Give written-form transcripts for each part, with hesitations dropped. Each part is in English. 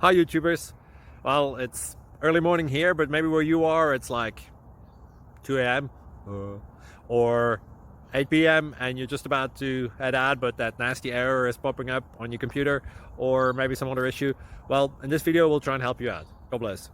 Hi YouTubers. Well, it's early morning here, but maybe where you are it's like 2 a.m. or 8 p.m. and you're just about to head out, but that nasty error is popping up on your computer, or maybe some other issue. Well, in this video we'll try and help you out. God bless.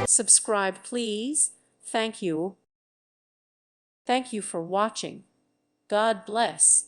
Subscribe, please. Thank you. Thank you for watching. God bless.